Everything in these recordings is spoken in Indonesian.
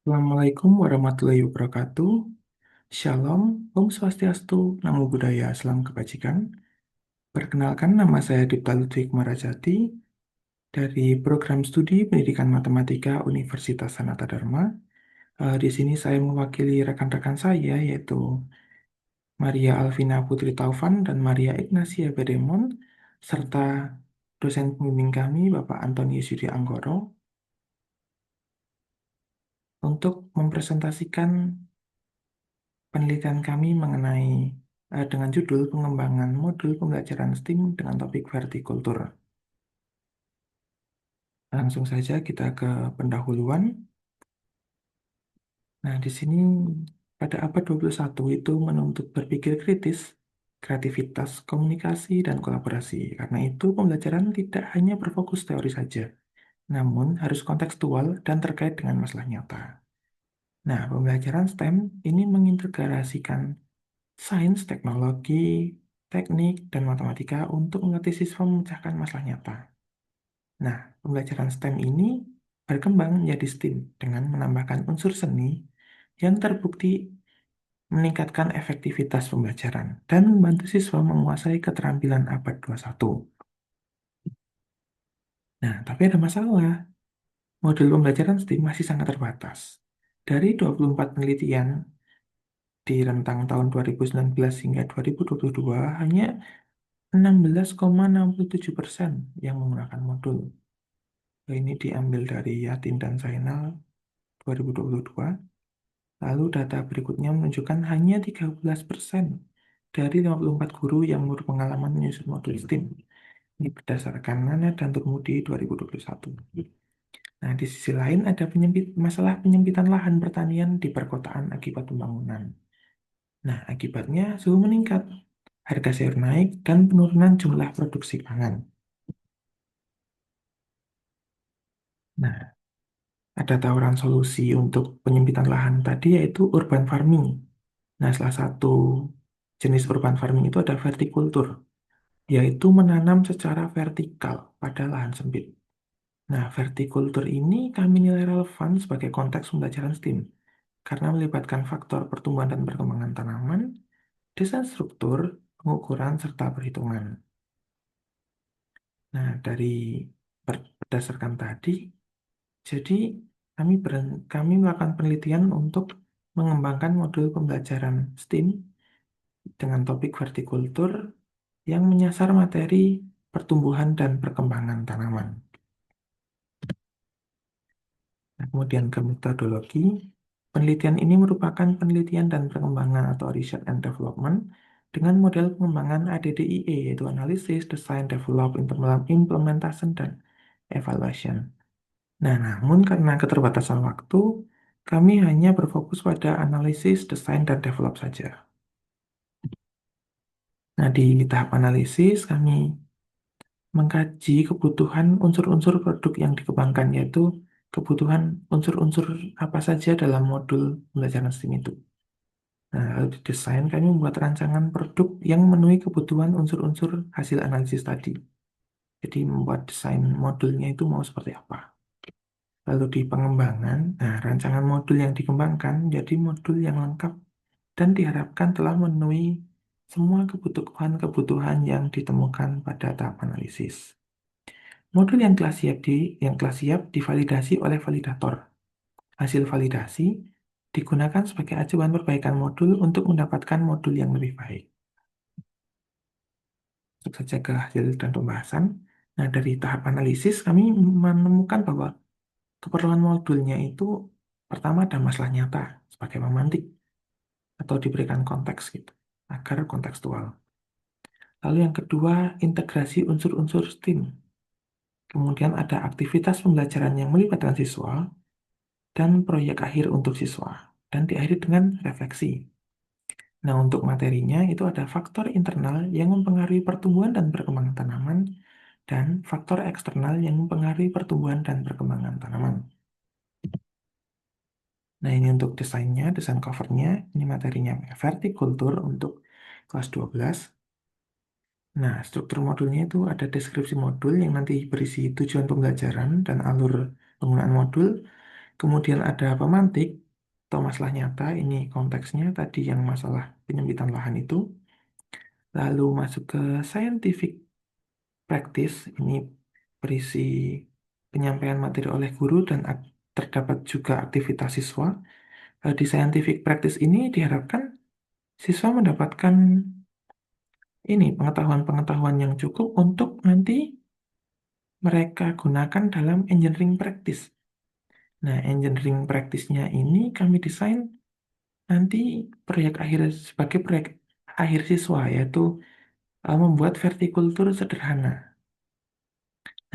Assalamualaikum warahmatullahi wabarakatuh. Shalom, Om Swastiastu, Namo Buddhaya, Salam Kebajikan. Perkenalkan, nama saya Dipta Lutfi Kumarajati dari Program Studi Pendidikan Matematika Universitas Sanata Dharma. Di sini saya mewakili rekan-rekan saya, yaitu Maria Alvina Putri Taufan dan Maria Ignacia Bedemon, serta dosen pembimbing kami, Bapak Antonius Yudi Anggoro, untuk mempresentasikan penelitian kami mengenai dengan judul pengembangan modul pembelajaran STEAM dengan topik vertikultur. Langsung saja kita ke pendahuluan. Nah, di sini pada abad 21 itu menuntut berpikir kritis, kreativitas, komunikasi, dan kolaborasi. Karena itu pembelajaran tidak hanya berfokus teori saja, namun harus kontekstual dan terkait dengan masalah nyata. Nah, pembelajaran STEM ini mengintegrasikan sains, teknologi, teknik, dan matematika untuk melatih siswa memecahkan masalah nyata. Nah, pembelajaran STEM ini berkembang menjadi STEAM dengan menambahkan unsur seni yang terbukti meningkatkan efektivitas pembelajaran dan membantu siswa menguasai keterampilan abad 21. Nah, tapi ada masalah. Modul pembelajaran STEAM masih sangat terbatas. Dari 24 penelitian di rentang tahun 2019 hingga 2022, hanya 16,67% yang menggunakan modul. Ini diambil dari Yatin dan Zainal 2022. Lalu data berikutnya menunjukkan hanya 13% dari 54 guru yang berpengalaman menyusun modul STEAM. Ini berdasarkan Nana dan Turmudi 2021. Nah, di sisi lain ada masalah penyempitan lahan pertanian di perkotaan akibat pembangunan. Nah, akibatnya suhu meningkat, harga sayur naik, dan penurunan jumlah produksi pangan. Nah, ada tawaran solusi untuk penyempitan lahan tadi yaitu urban farming. Nah, salah satu jenis urban farming itu ada vertikultur, yaitu menanam secara vertikal pada lahan sempit. Nah, vertikultur ini kami nilai relevan sebagai konteks pembelajaran STEAM karena melibatkan faktor pertumbuhan dan perkembangan tanaman, desain struktur, pengukuran, serta perhitungan. Nah, berdasarkan tadi, jadi kami melakukan penelitian untuk mengembangkan modul pembelajaran STEAM dengan topik vertikultur yang menyasar materi pertumbuhan dan perkembangan tanaman. Nah, kemudian ke metodologi, penelitian ini merupakan penelitian dan pengembangan atau research and development dengan model pengembangan ADDIE, yaitu Analysis, Design, Develop, Implementation, dan Evaluation. Nah, namun karena keterbatasan waktu, kami hanya berfokus pada analisis, desain, dan develop saja. Nah, di tahap analisis, kami mengkaji kebutuhan unsur-unsur produk yang dikembangkan, yaitu kebutuhan unsur-unsur apa saja dalam modul pembelajaran STEAM itu. Nah, lalu di desain, kami membuat rancangan produk yang memenuhi kebutuhan unsur-unsur hasil analisis tadi. Jadi, membuat desain modulnya itu mau seperti apa. Lalu di pengembangan, nah, rancangan modul yang dikembangkan menjadi modul yang lengkap dan diharapkan telah memenuhi semua kebutuhan-kebutuhan yang ditemukan pada tahap analisis. Modul yang telah siap divalidasi oleh validator. Hasil validasi digunakan sebagai acuan perbaikan modul untuk mendapatkan modul yang lebih baik. Masuk saja ke hasil dan pembahasan. Nah, dari tahap analisis kami menemukan bahwa keperluan modulnya itu pertama ada masalah nyata sebagai memantik atau diberikan konteks gitu, agar kontekstual. Lalu yang kedua, integrasi unsur-unsur STEAM. Kemudian ada aktivitas pembelajaran yang melibatkan siswa dan proyek akhir untuk siswa. Dan diakhiri dengan refleksi. Nah, untuk materinya itu ada faktor internal yang mempengaruhi pertumbuhan dan perkembangan tanaman dan faktor eksternal yang mempengaruhi pertumbuhan dan perkembangan tanaman. Nah, ini untuk desainnya, desain covernya, ini materinya vertikultur untuk kelas 12. Nah, struktur modulnya itu ada deskripsi modul yang nanti berisi tujuan pembelajaran dan alur penggunaan modul, Kemudian ada pemantik atau masalah nyata, ini konteksnya tadi yang masalah penyempitan lahan itu. Lalu masuk ke scientific practice, ini berisi penyampaian materi oleh guru dan terdapat juga aktivitas siswa. Di scientific practice ini diharapkan siswa mendapatkan ini pengetahuan-pengetahuan yang cukup untuk nanti mereka gunakan dalam engineering practice. Nah, engineering practice-nya ini kami desain nanti proyek akhir sebagai proyek akhir siswa, yaitu membuat vertikultur sederhana.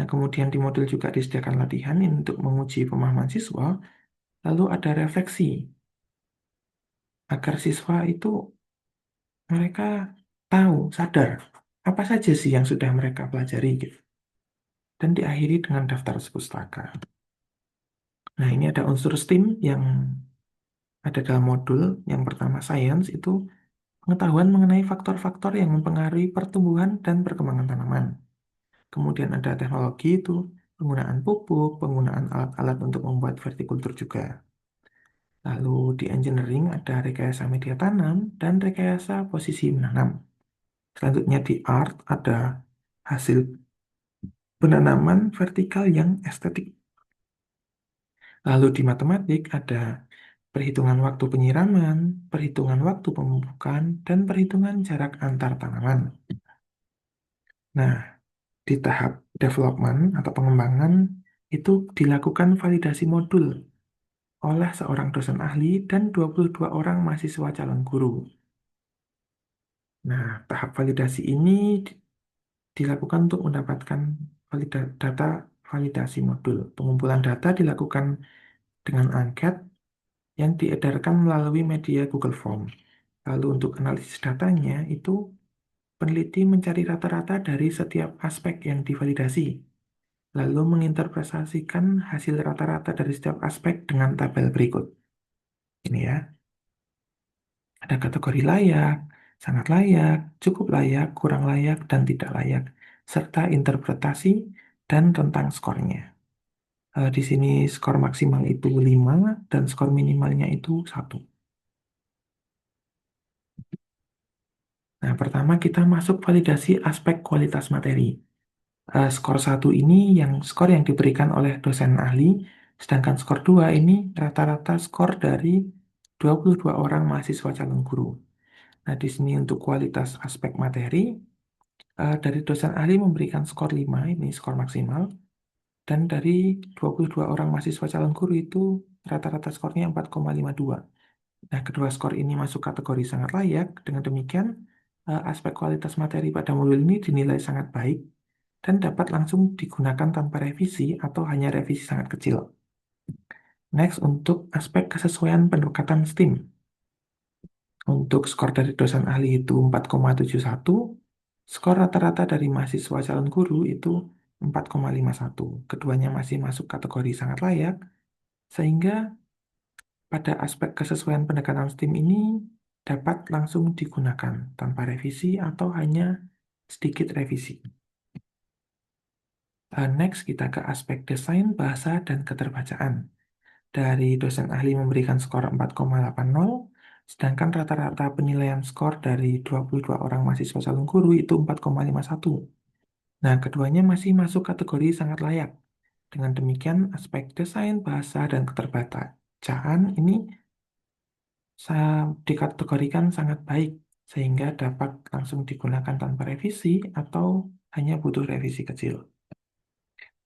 Nah, kemudian di modul juga disediakan latihan untuk menguji pemahaman siswa, lalu ada refleksi agar siswa itu mereka tahu, sadar apa saja sih yang sudah mereka pelajari gitu. Dan diakhiri dengan daftar pustaka. Nah, ini ada unsur STEAM yang ada dalam modul. Yang pertama, science, itu pengetahuan mengenai faktor-faktor yang mempengaruhi pertumbuhan dan perkembangan tanaman. Kemudian ada teknologi, itu penggunaan pupuk, penggunaan alat-alat untuk membuat vertikultur juga. Lalu di engineering ada rekayasa media tanam dan rekayasa posisi menanam. Selanjutnya di art ada hasil penanaman vertikal yang estetik. Lalu di matematik ada perhitungan waktu penyiraman, perhitungan waktu pemupukan, dan perhitungan jarak antar tanaman. Nah, di tahap development atau pengembangan itu dilakukan validasi modul oleh seorang dosen ahli dan 22 orang mahasiswa calon guru. Nah, tahap validasi ini dilakukan untuk mendapatkan data validasi modul. Pengumpulan data dilakukan dengan angket yang diedarkan melalui media Google Form. Lalu untuk analisis datanya itu peneliti mencari rata-rata dari setiap aspek yang divalidasi, lalu menginterpretasikan hasil rata-rata dari setiap aspek dengan tabel berikut. Ini ya, ada kategori layak, sangat layak, cukup layak, kurang layak, dan tidak layak, serta interpretasi dan tentang skornya. Di sini skor maksimal itu 5 dan skor minimalnya itu 1. Nah, pertama kita masuk validasi aspek kualitas materi. Skor 1 ini yang skor yang diberikan oleh dosen ahli, sedangkan skor 2 ini rata-rata skor dari 22 orang mahasiswa calon guru. Nah, di sini untuk kualitas aspek materi, dari dosen ahli memberikan skor 5, ini skor maksimal, dan dari 22 orang mahasiswa calon guru itu rata-rata skornya 4,52. Nah, kedua skor ini masuk kategori sangat layak. Dengan demikian, aspek kualitas materi pada modul ini dinilai sangat baik dan dapat langsung digunakan tanpa revisi atau hanya revisi sangat kecil. Next, untuk aspek kesesuaian pendekatan STEAM. Untuk skor dari dosen ahli itu 4,71, skor rata-rata dari mahasiswa calon guru itu 4,51. Keduanya masih masuk kategori sangat layak, sehingga pada aspek kesesuaian pendekatan STEAM ini dapat langsung digunakan tanpa revisi atau hanya sedikit revisi. Next, kita ke aspek desain, bahasa, dan keterbacaan. Dari dosen ahli memberikan skor 4,80, sedangkan rata-rata penilaian skor dari 22 orang mahasiswa calon guru itu 4,51. Nah, keduanya masih masuk kategori sangat layak. Dengan demikian, aspek desain, bahasa, dan keterbacaan ini dikategorikan sangat baik, sehingga dapat langsung digunakan tanpa revisi atau hanya butuh revisi kecil.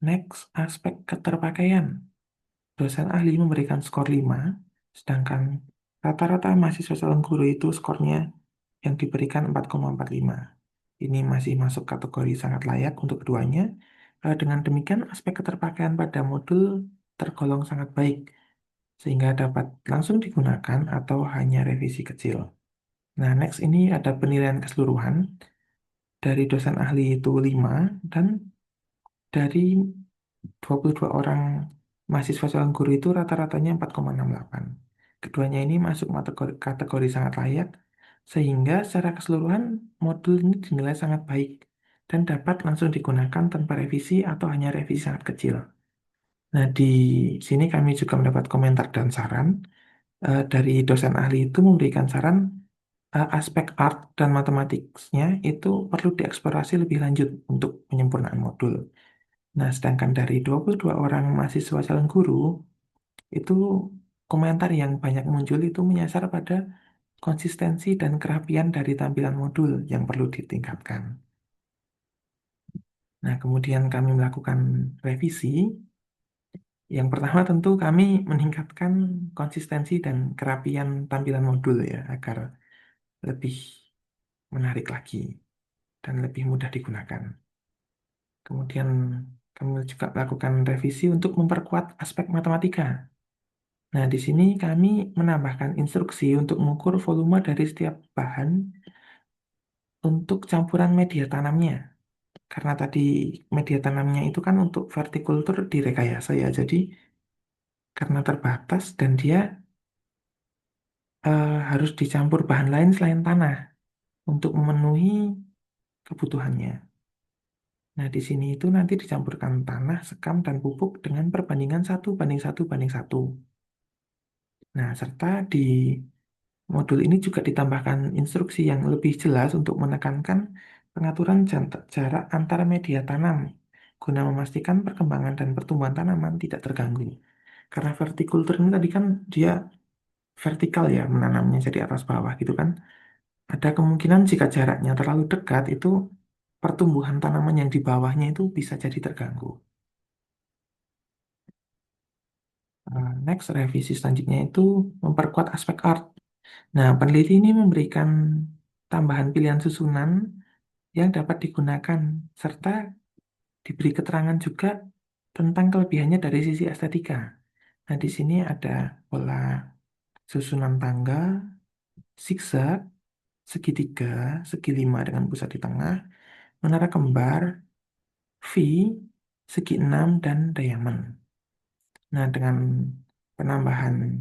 Next, aspek keterpakaian. Dosen ahli memberikan skor 5, sedangkan rata-rata mahasiswa calon guru itu skornya yang diberikan 4,45. Ini masih masuk kategori sangat layak untuk keduanya. Dengan demikian, aspek keterpakaian pada modul tergolong sangat baik, sehingga dapat langsung digunakan atau hanya revisi kecil. Nah, next ini ada penilaian keseluruhan. Dari dosen ahli itu 5, dan dari 22 orang mahasiswa calon guru itu rata-ratanya 4,68. Keduanya ini masuk kategori sangat layak, sehingga secara keseluruhan modul ini dinilai sangat baik dan dapat langsung digunakan tanpa revisi atau hanya revisi sangat kecil. Nah, di sini kami juga mendapat komentar dan saran dari dosen ahli itu memberikan saran aspek art dan matematiknya itu perlu dieksplorasi lebih lanjut untuk penyempurnaan modul. Nah, sedangkan dari 22 orang mahasiswa calon guru, itu komentar yang banyak muncul itu menyasar pada konsistensi dan kerapian dari tampilan modul yang perlu ditingkatkan. Nah, kemudian kami melakukan revisi. Yang pertama tentu kami meningkatkan konsistensi dan kerapian tampilan modul ya, agar lebih menarik lagi dan lebih mudah digunakan. Kemudian kami juga melakukan revisi untuk memperkuat aspek matematika. Nah, di sini kami menambahkan instruksi untuk mengukur volume dari setiap bahan untuk campuran media tanamnya. Karena tadi media tanamnya itu kan untuk vertikultur direkayasa ya, jadi karena terbatas dan dia harus dicampur bahan lain selain tanah untuk memenuhi kebutuhannya. Nah, di sini itu nanti dicampurkan tanah, sekam, dan pupuk dengan perbandingan 1:1:1. Nah, serta di modul ini juga ditambahkan instruksi yang lebih jelas untuk menekankan pengaturan jarak antar media tanam guna memastikan perkembangan dan pertumbuhan tanaman tidak terganggu. Karena vertikultur ini tadi kan dia vertikal ya menanamnya jadi atas bawah gitu kan. Ada kemungkinan jika jaraknya terlalu dekat itu pertumbuhan tanaman yang di bawahnya itu bisa jadi terganggu. Next, revisi selanjutnya itu memperkuat aspek art. Nah, peneliti ini memberikan tambahan pilihan susunan yang dapat digunakan, serta diberi keterangan juga tentang kelebihannya dari sisi estetika. Nah, di sini ada pola susunan tangga, zigzag, segitiga, segi lima dengan pusat di tengah, menara kembar, V, segi enam, dan diamond. Nah, dengan penambahan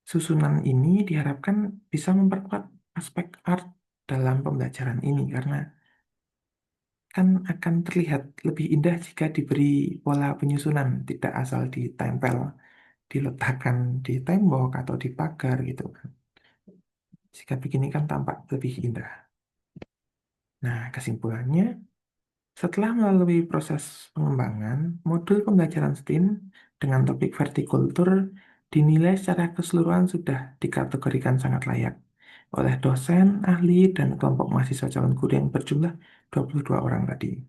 susunan ini diharapkan bisa memperkuat aspek art dalam pembelajaran ini karena kan akan terlihat lebih indah jika diberi pola penyusunan, tidak asal ditempel, diletakkan di tembok atau di pagar gitu kan. Jika begini kan tampak lebih indah. Nah, kesimpulannya, setelah melalui proses pengembangan, modul pembelajaran STEAM dengan topik vertikultur dinilai secara keseluruhan sudah dikategorikan sangat layak oleh dosen, ahli, dan kelompok mahasiswa calon guru yang berjumlah 22 orang tadi.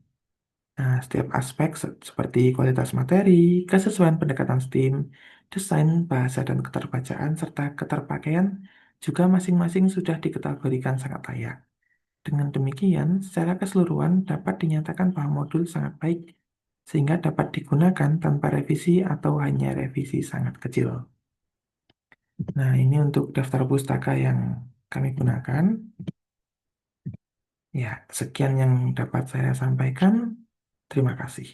Nah, setiap aspek seperti kualitas materi, kesesuaian pendekatan STEAM, desain, bahasa, dan keterbacaan, serta keterpakaian juga masing-masing sudah dikategorikan sangat layak. Dengan demikian, secara keseluruhan dapat dinyatakan bahwa modul sangat baik sehingga dapat digunakan tanpa revisi atau hanya revisi sangat kecil. Nah, ini untuk daftar pustaka yang kami gunakan. Ya, sekian yang dapat saya sampaikan. Terima kasih.